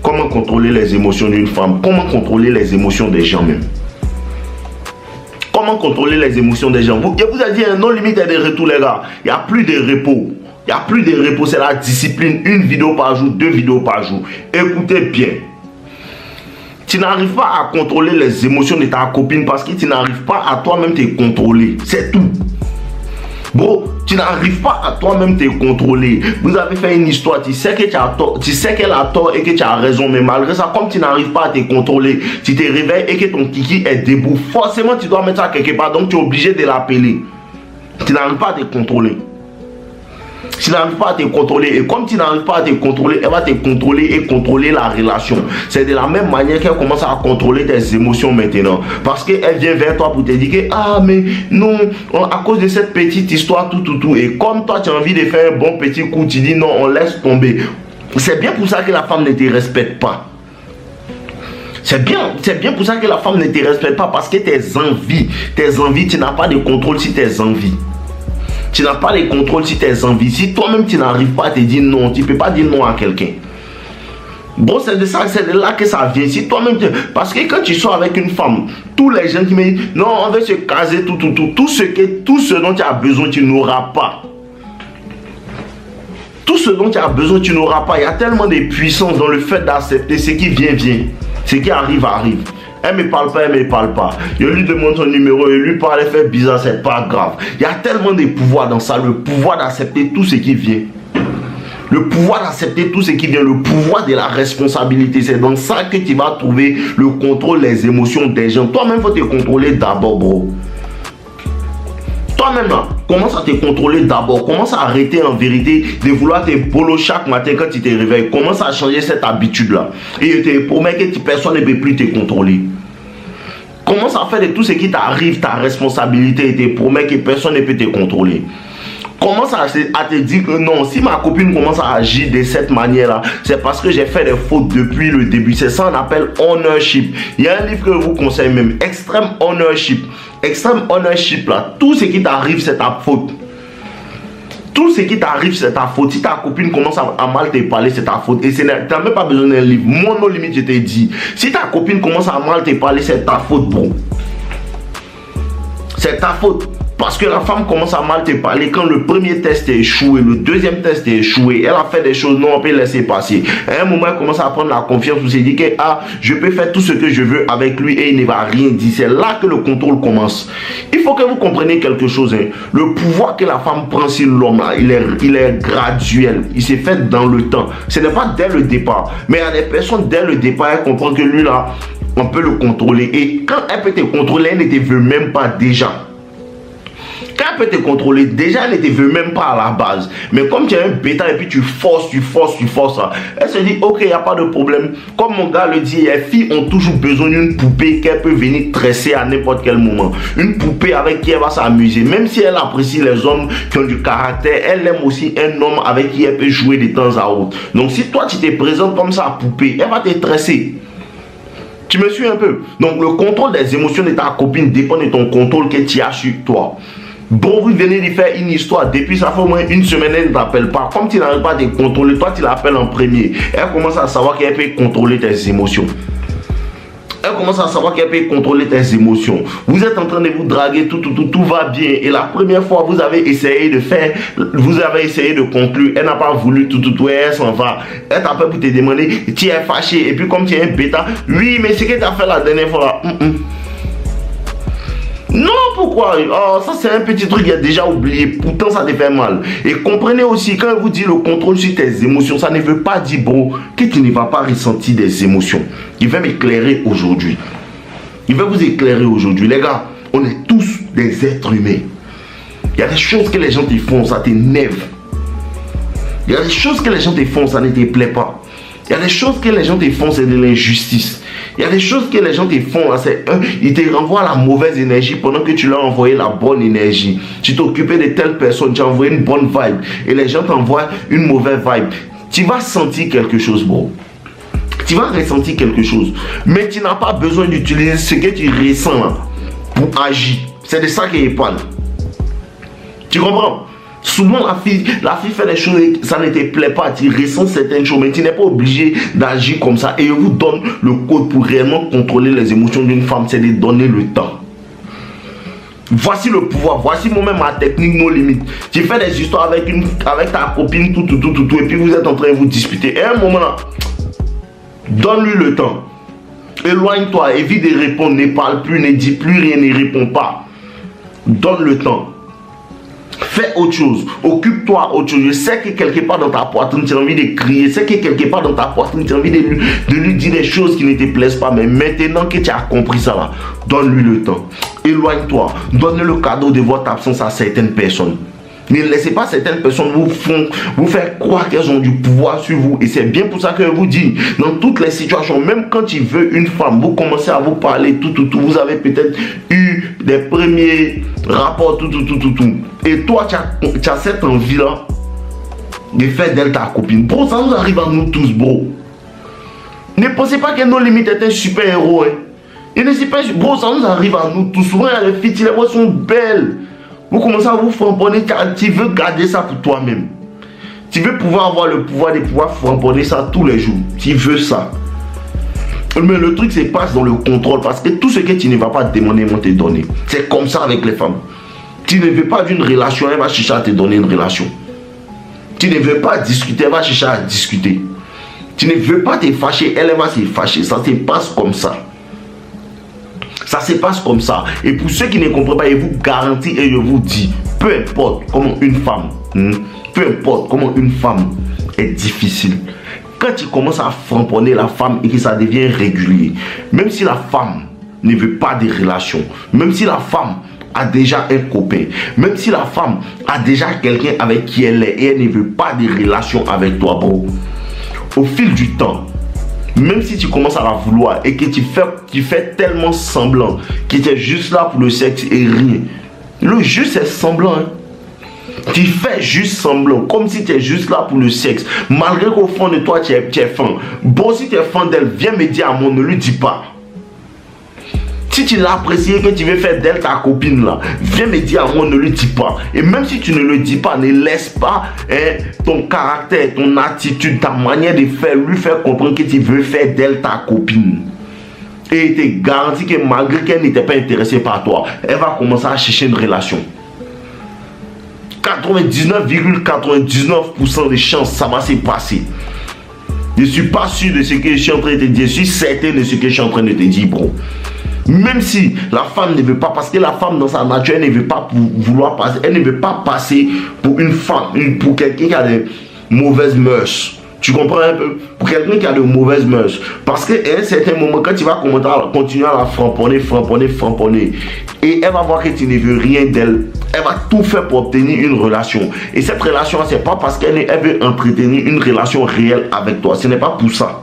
Comment contrôler les émotions d'une femme? Comment contrôler les émotions des gens même? Comment contrôler les émotions des gens? Je vous ai dit, un non limite de retour, les gars. Il n'y a plus de repos. Il n'y a plus de repos. C'est la discipline. 1 vidéo par jour, 2 vidéos par jour. Écoutez bien. Tu n'arrives pas à contrôler les émotions de ta copine parce que tu n'arrives pas à toi-même te contrôler. C'est tout. Bro, tu n'arrives pas à toi-même te contrôler. Vous avez fait une histoire, tu sais que tu as tort, tu sais qu'elle a tort et que tu as raison, mais malgré ça, comme tu n'arrives pas à te contrôler, tu te réveilles et que ton kiki est debout, forcément tu dois mettre ça quelque part, donc tu es obligé de l'appeler. Tu n'arrives pas à te contrôler. Tu n'arrives pas à te contrôler, et comme tu n'arrives pas à te contrôler, elle va te contrôler et contrôler la relation. C'est de la même manière qu'elle commence à contrôler tes émotions maintenant, parce qu'elle vient vers toi pour te dire que ah mais non, à cause de cette petite histoire tout, et comme toi tu as envie de faire un bon petit coup, tu dis non, on laisse tomber. C'est bien pour ça que la femme ne te respecte pas. C'est bien pour ça que la femme ne te respecte pas, parce que tes envies, tu n'as pas de contrôle sur tes envies. Tu n'as pas de contrôle sur tes envies. Si toi-même tu n'arrives pas à te dire non, tu ne peux pas dire non à quelqu'un. Bon, c'est de là que ça vient. Si toi-même, parce que quand tu sors avec une femme, tous les gens qui me disent non, on veut se caser, tout ce dont tu as besoin, tu n'auras pas. Tout ce dont tu as besoin, tu n'auras pas. Il y a tellement de puissance dans le fait d'accepter ce qui vient. Ce qui arrive. Elle me parle pas, elle me parle pas. Je lui demande son numéro, je lui parle, elle fait bizarre, c'est pas grave. Il y a tellement de pouvoir dans ça, le pouvoir d'accepter tout ce qui vient. Le pouvoir d'accepter tout ce qui vient, le pouvoir de la responsabilité. C'est dans ça que tu vas trouver le contrôle des émotions des gens. Toi-même, il faut te contrôler d'abord, bro. Toi-même, commence à te contrôler d'abord. Commence à arrêter en vérité de vouloir te polo chaque matin quand tu te réveilles. Commence à changer cette habitude-là. Et je te promets que personne ne peut plus te contrôler. Commence à faire de tout ce qui t'arrive ta responsabilité et te promets que personne ne peut te contrôler. Commence à te dire que non, si ma copine commence à agir de cette manière-là, c'est parce que j'ai fait des fautes depuis le début. C'est ça qu'on appelle ownership. Il y a un livre que je vous conseille même, Extreme Ownership. Extreme Ownership, là, tout ce qui t'arrive, c'est ta faute. Tout ce qui t'arrive, c'est ta faute. Si ta copine commence à mal te parler, c'est ta faute. Et tu n'as même pas besoin d'un livre. Mon nom limite, je t'ai dit. Si ta copine commence à mal te parler, c'est ta faute, bro. C'est ta faute. Parce que la femme commence à mal te parler quand le premier test est échoué, le deuxième test est échoué, elle a fait des choses, non, on peut laisser passer. À un moment, elle commence à prendre la confiance, où se dit que ah, je peux faire tout ce que je veux avec lui et il ne va rien dire. C'est là que le contrôle commence. Il faut que vous compreniez quelque chose. Hein. Le pouvoir que la femme prend sur l'homme, il est graduel. Il s'est fait dans le temps. Ce n'est pas dès le départ. Mais il y a des personnes, dès le départ, elles comprennent que lui, là, on peut le contrôler. Et quand elle peut te contrôler, elle ne te veut même pas déjà. Quand elle peut te contrôler, déjà elle ne te veut même pas à la base. Mais comme tu es un bêta et puis tu forces, elle se dit ok, il n'y a pas de problème. Comme mon gars le dit, les filles ont toujours besoin d'une poupée qu'elle peut venir tresser à n'importe quel moment. Une poupée avec qui elle va s'amuser. Même si elle apprécie les hommes qui ont du caractère, elle aime aussi un homme avec qui elle peut jouer de temps à autre. Donc si toi tu te présentes comme ça à poupée, elle va te tresser. Tu me suis un peu? Donc le contrôle des émotions de ta copine dépend de ton contrôle que tu as sur toi. Bon, vous venez de faire une histoire, depuis ça fait au moins une semaine, elle ne t'appelle pas. Comme tu n'arrives pas à te contrôler, toi tu l'appelles en premier. Elle commence à savoir qu'elle peut contrôler tes émotions. Elle commence à savoir qu'elle peut contrôler tes émotions. Vous êtes en train de vous draguer, tout va bien. Et la première fois, vous avez essayé de conclure. Elle n'a pas voulu, elle s'en va. Elle t'appelle pour te demander, tu es fâché. Et puis comme tu es un bêta, oui, mais ce que tu as fait la dernière fois là, Non, pourquoi? Oh, ça c'est un petit truc, il a déjà oublié. Pourtant, ça te fait mal. Et comprenez aussi, quand je vous dis le contrôle sur tes émotions, ça ne veut pas dire, bro, que tu ne vas pas ressentir des émotions. Il va m'éclairer aujourd'hui. Il va vous éclairer aujourd'hui. Les gars, on est tous des êtres humains. Il y a des choses que les gens te font, ça t'énerve. Il y a des choses que les gens te font, ça ne te plaît pas. Il y a des choses que les gens te font, c'est de l'injustice. Il y a des choses que les gens te font, ils te renvoient la mauvaise énergie pendant que tu leur as envoyé la bonne énergie. Tu t'occupais de telle personne, tu as envoyé une bonne vibe. Et les gens t'envoient une mauvaise vibe. Tu vas sentir quelque chose, bro. Tu vas ressentir quelque chose. Mais tu n'as pas besoin d'utiliser ce que tu ressens là, pour agir. C'est de ça qu'il parle. Tu comprends? Souvent, la fille fait des choses et ça ne te plaît pas. Tu ressens certaines choses, mais tu n'es pas obligé d'agir comme ça. Et je vous donne le code pour réellement contrôler les émotions d'une femme, c'est de donner le temps. Voici le pouvoir, voici moi-même ma technique, nos limites. Tu fais des histoires avec ta copine, tout, et puis vous êtes en train de vous disputer. Et à un moment là, donne-lui le temps. Éloigne-toi, évite de répondre, ne parle plus, ne dis plus rien, ne réponds pas. Donne le temps. Fais autre chose, occupe-toi autre chose. Je sais que quelque part dans ta poitrine, tu as envie de crier. Je sais que quelque part dans ta poitrine, tu as envie de lui dire des choses qui ne te plaisent pas. Mais maintenant que tu as compris ça là, donne-lui le temps. Éloigne-toi. Donne le cadeau de votre absence à certaines personnes. Ne laissez pas certaines personnes vous faire croire qu'elles ont du pouvoir sur vous. Et c'est bien pour ça que je vous dis, dans toutes les situations, même quand tu veux une femme, vous commencez à vous parler, tout. Vous avez peut-être eu des premiers rapports, tout. Et toi, tu as cette envie-là de faire d'elle ta copine. Bro, ça nous arrive à nous tous, bro. Ne pensez pas que nos limites étaient super-héros. Et ne sais pas, bro, ça nous arrive à nous tous. Souvent, les filles, tu les vois, sont belles. Vous commencez à vous framponner car tu veux garder ça pour toi-même. Tu veux pouvoir avoir le pouvoir de pouvoir framponner ça tous les jours. Tu veux ça. Mais le truc se passe dans le contrôle parce que tout ce que tu ne vas pas demander vont te donner. C'est comme ça avec les femmes. Tu ne veux pas d'une relation, elle va chercher à te donner une relation. Tu ne veux pas discuter, elle va chercher à discuter. Tu ne veux pas te fâcher, elle va se fâcher. Ça se passe comme ça. Ça se passe comme ça. Et pour ceux qui ne comprennent pas, je vous garantis et je vous dis, peu importe comment une femme est difficile, quand tu commences à framponner la femme et que ça devient régulier, même si la femme ne veut pas de relation, même si la femme a déjà un copain, même si la femme a déjà quelqu'un avec qui elle est et elle ne veut pas de relation avec toi, bro, au fil du temps, même si tu commences à la vouloir et que tu fais tellement semblant que tu es juste là pour le sexe et rien. Le jeu c'est semblant. Tu fais juste semblant, comme si tu es juste là pour le sexe. Malgré qu'au fond de toi tu es fan. Bon, si tu es fan d'elle, viens me dire à moi, ne lui dis pas. Si tu l'as apprécié, que tu veux faire d'elle ta copine là, viens me dire à moi, ne le dis pas. Et même si tu ne le dis pas, ne laisse pas ton caractère, ton attitude, ta manière de faire, lui faire comprendre que tu veux faire d'elle ta copine. Et il te garantit que malgré qu'elle n'était pas intéressée par toi, elle va commencer à chercher une relation. 99,99% de chances, ça va se passer. Je ne suis pas sûr de ce que je suis en train de te dire, je suis certain de ce que je suis en train de te dire, bro. Même si la femme ne veut pas, parce que la femme dans sa nature, elle ne veut pas vouloir passer, elle ne veut pas passer pour une femme, pour quelqu'un qui a des mauvaises mœurs. Tu comprends un peu? Pour quelqu'un qui a de mauvaises mœurs. Parce qu'à un certain moment, quand tu vas continuer à la framponner, et elle va voir que tu ne veux rien d'elle, elle va tout faire pour obtenir une relation. Et cette relation, c'est pas parce qu'elle veut entretenir une relation réelle avec toi. Ce n'est pas pour ça.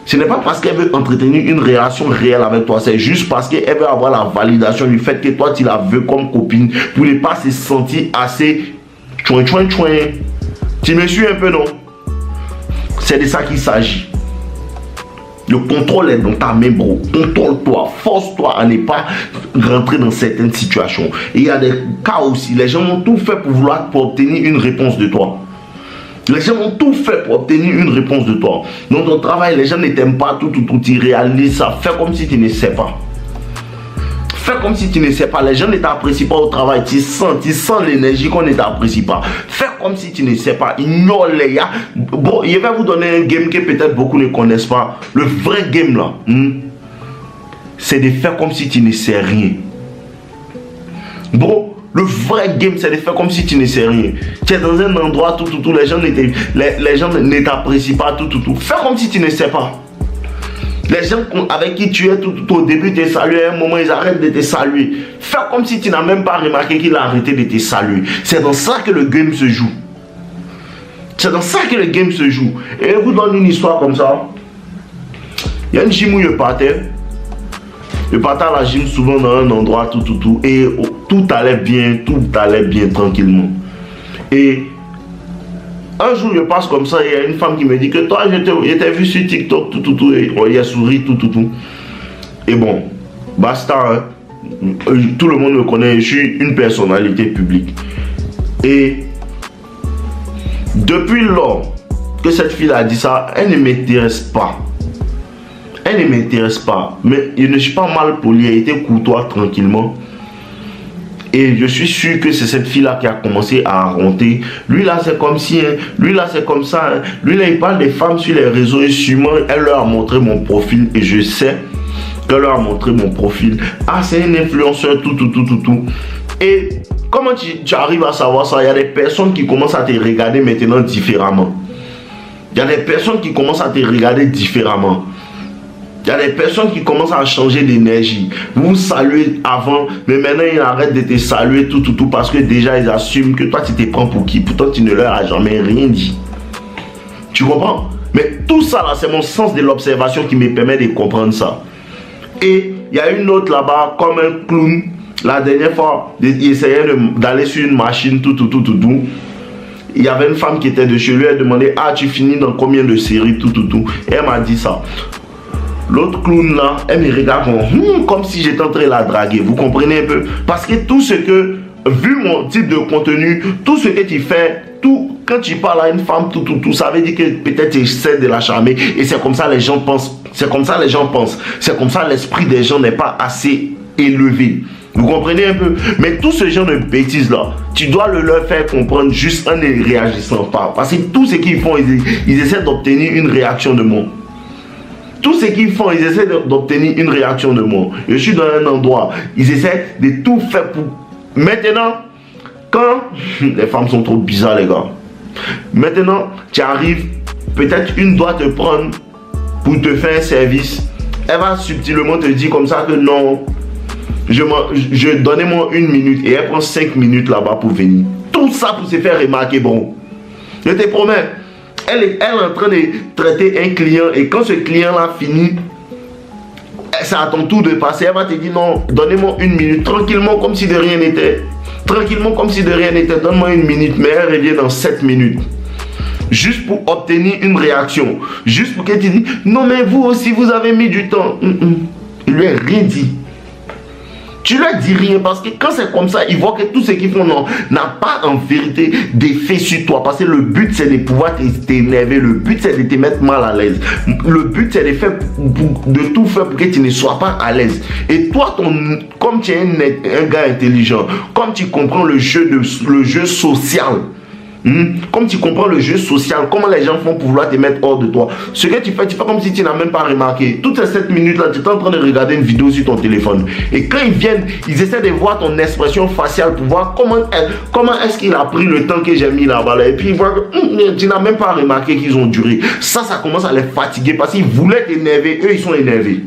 Ce n'est pas parce qu'elle veut entretenir une relation réelle avec toi, c'est juste parce qu'elle veut avoir la validation du fait que toi tu la veux comme copine pour ne pas se sentir assez Tu me suis un peu, non? C'est de ça qu'il s'agit. Le contrôle est dans ta main, bro. Contrôle-toi, force-toi à ne pas rentrer dans certaines situations. Et il y a des cas aussi, les gens ont tout fait pour obtenir une réponse de toi. Les gens ont tout fait pour obtenir une réponse de toi. Dans ton travail, les gens ne t'aiment pas, tout, tu réalises ça. Fais comme si tu ne sais pas. Fais comme si tu ne sais pas. Les gens ne t'apprécient pas au travail. Tu sens l'énergie qu'on ne t'apprécie pas. Fais comme si tu ne sais pas. Ignore les gars. Bon, je vais vous donner un game que peut-être beaucoup ne connaissent pas. Le vrai game là, c'est de faire comme si tu ne sais rien. Bon. Le vrai game, c'est de faire comme si tu ne sais rien. Tu es dans un endroit, tout, les gens ne t'apprécient pas, tout. Fais comme si tu ne sais pas. Les gens avec qui tu es, tout, au début, te saluent, à un moment, ils arrêtent de te saluer. Fais comme si tu n'as même pas remarqué qu'il a arrêté de te saluer. C'est dans ça que le game se joue. C'est dans ça que le game se joue. Et je vous donne une histoire comme ça. Il y a une gym où je partais. Je partais à la gym souvent dans un endroit, tout, et tout allait bien tranquillement. Et un jour, je passe comme ça, il y a une femme qui me dit que toi, je t'ai vu sur TikTok, tout, et il a souri, tout. Et bon, basta, hein. Tout le monde me connaît, je suis une personnalité publique. Et Depuis lors que cette fille a dit ça, elle ne m'intéresse pas. Elle ne m'intéresse pas. Mais je ne suis pas mal poli, elle était courtois tranquillement. Et je suis sûr que c'est cette fille-là qui a commencé à raconter. Lui là, c'est comme si, hein. Lui là, c'est comme ça. Hein. Lui là, il parle des femmes sur les réseaux et sûrement, elle leur a montré mon profil. Et je sais qu'elle leur a montré mon profil. Ah, c'est une influenceur, tout. Et comment tu arrives à savoir ça? Il y a des personnes qui commencent à te regarder maintenant différemment. Il y a des personnes qui commencent à te regarder différemment. Il y a des personnes qui commencent à changer d'énergie. Vous vous saluez avant, mais maintenant ils arrêtent de te saluer tout, parce que déjà ils assument que toi tu te prends pour qui. Pourtant tu ne leur as jamais rien dit. Tu comprends? Mais tout ça là, c'est mon sens de l'observation qui me permet de comprendre ça. Et il y a une autre là-bas, comme un clown. La dernière fois, il essayait d'aller sur une machine, tout. Il y avait une femme qui était de chez lui, elle demandait, ah, tu finis dans combien de séries, tout. Et elle m'a dit ça. L'autre clown là, elle me regarde comme si j'étais en train de la draguer. Vous comprenez un peu? Parce que tout ce que, vu mon type de contenu, tout ce que tu fais, tout, quand tu parles à une femme, tout, ça veut dire que peut-être tu essaies de la charmer. Et c'est comme ça les gens pensent. C'est comme ça les gens pensent. C'est comme ça l'esprit des gens n'est pas assez élevé. Vous comprenez un peu? Mais tout ce genre de bêtises là, tu dois leur faire comprendre juste en ne réagissant pas. Parce que tout ce qu'ils font, ils essaient d'obtenir une réaction de moi. Tout ce qu'ils font, ils essaient d'obtenir une réaction de moi. Je suis dans un endroit, ils essaient de tout faire pour... Maintenant, quand... Les femmes sont trop bizarres, les gars. Maintenant, tu arrives, peut-être une doit te prendre pour te faire un service. Elle va subtilement te dire comme ça que non, donnez-moi 1 minute. Et elle prend 5 minutes là-bas pour venir. Tout ça pour se faire remarquer, bon. Je te promets. Elle est en train de traiter un client et quand ce client-là finit, c'est à ton tour de passer. Elle va te dire non, donnez-moi 1 minute, tranquillement comme si de rien n'était. Tranquillement comme si de rien n'était, donne-moi 1 minute, mais elle revient dans 7 minutes. Juste pour obtenir une réaction. Juste pour qu'elle te dise, non mais vous aussi vous avez mis du temps. Il lui a rien dit. Tu leur dis rien parce que quand c'est comme ça, ils voient que tout ce qu'ils font n'a pas en vérité d'effet sur toi. Parce que le but c'est de pouvoir t'énerver, le but c'est de te mettre mal à l'aise. Le but c'est de tout faire pour que tu ne sois pas à l'aise. Et toi, comme tu es un gars intelligent, comme tu comprends le jeu social, comme tu comprends le jeu social, comment les gens font pour vouloir te mettre hors de toi. Ce que tu fais comme si tu n'as même pas remarqué. Toutes ces 7 minutes là, tu es en train de regarder une vidéo sur ton téléphone. Et quand ils viennent, ils essaient de voir ton expression faciale pour voir comment est-ce qu'il a pris le temps que j'ai mis là-bas. Et puis ils voient que tu n'as même pas remarqué qu'ils ont duré. Ça commence à les fatiguer parce qu'ils voulaient t'énerver, eux ils sont énervés.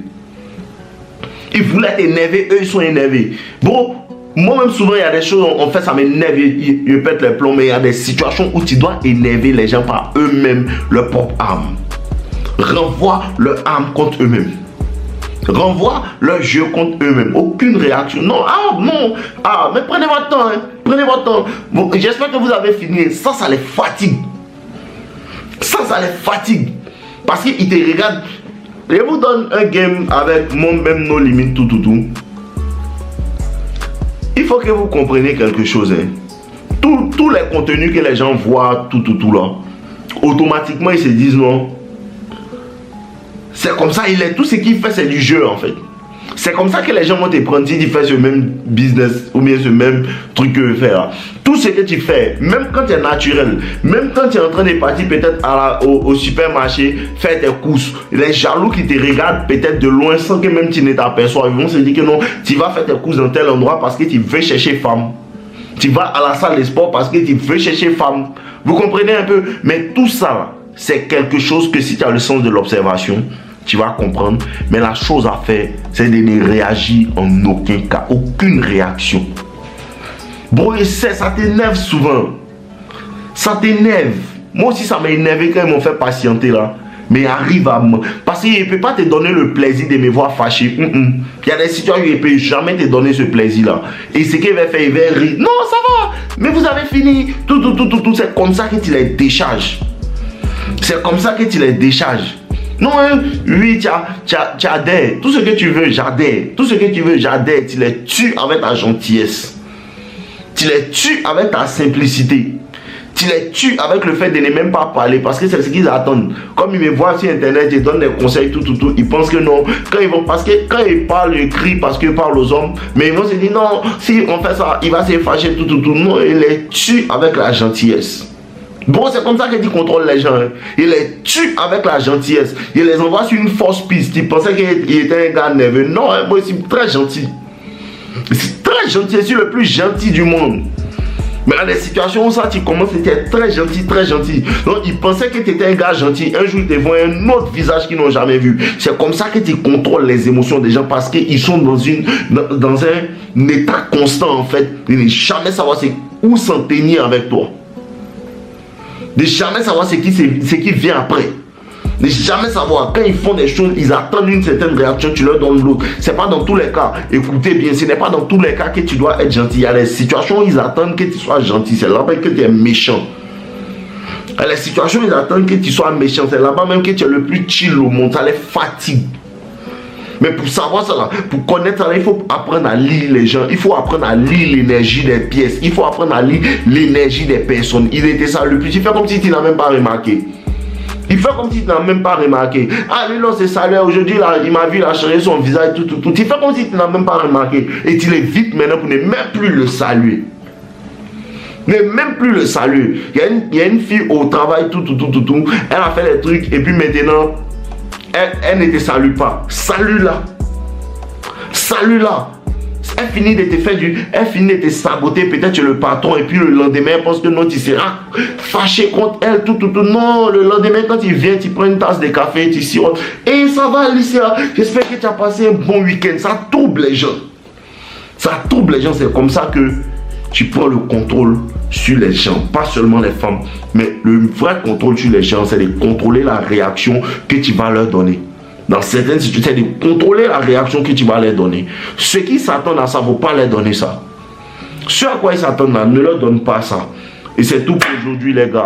Ils voulaient t'énerver, eux ils sont énervés. Bon. Moi-même, souvent, il y a des choses, on fait, ça m'énerve, je pète les plombs, mais il y a des situations où tu dois énerver les gens par eux-mêmes, leur propre âme. Renvoie leur âme contre eux-mêmes. Renvoie leur jeu contre eux-mêmes. Aucune réaction. Non, mais prenez votre temps, hein. Prenez votre temps. Bon, j'espère que vous avez fini. Ça les fatigue. Ça les fatigue. Parce qu'ils te regardent. Je vous donne un game avec même nos limites, tout. Il faut que vous compreniez quelque chose. Hein. Tous les contenus que les gens voient, tout là, automatiquement ils se disent non. C'est comme ça, tout ce qu'il fait, c'est du jeu en fait. C'est comme ça que les gens vont te prendre si tu fais ce même business ou bien ce même truc que tu fais. Tout ce que tu fais, même quand tu es naturel, même quand tu es en train de partir peut-être au supermarché, faire tes courses, les jaloux qui te regardent peut-être de loin sans que même tu ne t'aperçoives, ils vont se dire que non, tu vas faire tes courses dans tel endroit parce que tu veux chercher femme. Tu vas à la salle de sport parce que tu veux chercher femme. Vous comprenez un peu? Mais tout ça, c'est quelque chose que si tu as le sens de l'observation, tu vas comprendre. Mais la chose à faire, c'est de ne réagir en aucun cas. Aucune réaction. Bon, et ça t'énerve souvent. Ça t'énerve. Moi aussi, ça m'a énervé quand ils m'ont fait patienter là. Mais arrive à moi. Parce qu'il ne peut pas te donner le plaisir de me voir fâché. Il y a des situations où il ne peut jamais te donner ce plaisir-là. Et ce qu'il va faire, il va rire. Non, ça va. Mais vous avez fini. Tout. C'est comme ça que tu les décharges. C'est comme ça que tu les décharges. Non, oui, tu adhères. Tout ce que tu veux, j'adhère. Tout ce que tu veux, j'adhère. Tu les tues avec ta gentillesse. Tu les tues avec ta simplicité. Tu les tues avec le fait de ne même pas parler parce que c'est ce qu'ils attendent. Comme ils me voient sur internet, ils donnent des conseils, tout. Ils pensent que non. Parce que quand ils parlent, ils crient parce qu'ils parlent aux hommes. Mais ils vont se dire non, si on fait ça, il va se fâcher, tout. Non, ils les tuent avec la gentillesse. Bon, c'est comme ça qu'ils contrôlent les gens. Hein. Ils les tuent avec la gentillesse. Ils les envoient sur une fausse piste. Ils pensaient qu'il était un gars nerveux. Non, hein, moi, c'est très gentil. C'est très gentil. Je suis le plus gentil du monde. Mais dans des situations où ça, tu commences à être très gentil, très gentil. Donc, ils pensaient que tu étais un gars gentil. Un jour, ils te voient un autre visage qu'ils n'ont jamais vu. C'est comme ça que tu contrôles les émotions des gens parce qu'ils sont dans un état constant, en fait. Ils ne jamais savoir où s'en tenir avec toi. De jamais savoir ce qui vient après. De jamais savoir. Quand ils font des choses, ils attendent une certaine réaction, tu leur donnes l'autre. C'est pas dans tous les cas. Écoutez bien, ce n'est pas dans tous les cas que tu dois être gentil. Il y a des situations où ils attendent que tu sois gentil. C'est là-bas que tu es méchant. Il y a des situations où ils attendent que tu sois méchant. C'est là-bas même que tu es le plus chill au monde. Ça les fatigue. Mais pour savoir ça, là, pour connaître ça, là, il faut apprendre à lire les gens. Il faut apprendre à lire l'énergie des pièces. Il faut apprendre à lire l'énergie des personnes. Il était ça le plus. Il fait comme si tu n'as même pas remarqué. Il fait comme si tu n'as même pas remarqué. Ah, lui, là, c'est salué. Aujourd'hui, là, il m'a vu, il a changé son visage, tout. Il fait comme si tu n'as même pas remarqué. Et tu l'évites maintenant pour ne même plus le saluer. Ne même plus le saluer. Il y a une fille au travail, tout. Elle a fait les trucs. Et puis maintenant, elle ne te salue pas. Salue-la. Elle finit de te faire elle finit de te saboter. Peut-être tu es le patron. Et puis le lendemain, elle pense que non, tu seras fâché contre elle. Tout. Non, le lendemain, quand il vient, tu prends une tasse de café, tu sirotes. Et ça va, Alicia. J'espère que tu as passé un bon week-end. Ça trouble les gens. C'est comme ça que tu prends le contrôle sur les gens, pas seulement les femmes, mais le vrai contrôle sur les gens, c'est de contrôler la réaction que tu vas leur donner. Dans certaines situations, c'est de contrôler la réaction que tu vas leur donner. Ceux qui s'attendent à ça, il ne faut pas leur donner ça. Ceux à quoi ils s'attendent là, ne leur donne pas ça. Et c'est tout pour aujourd'hui, les gars.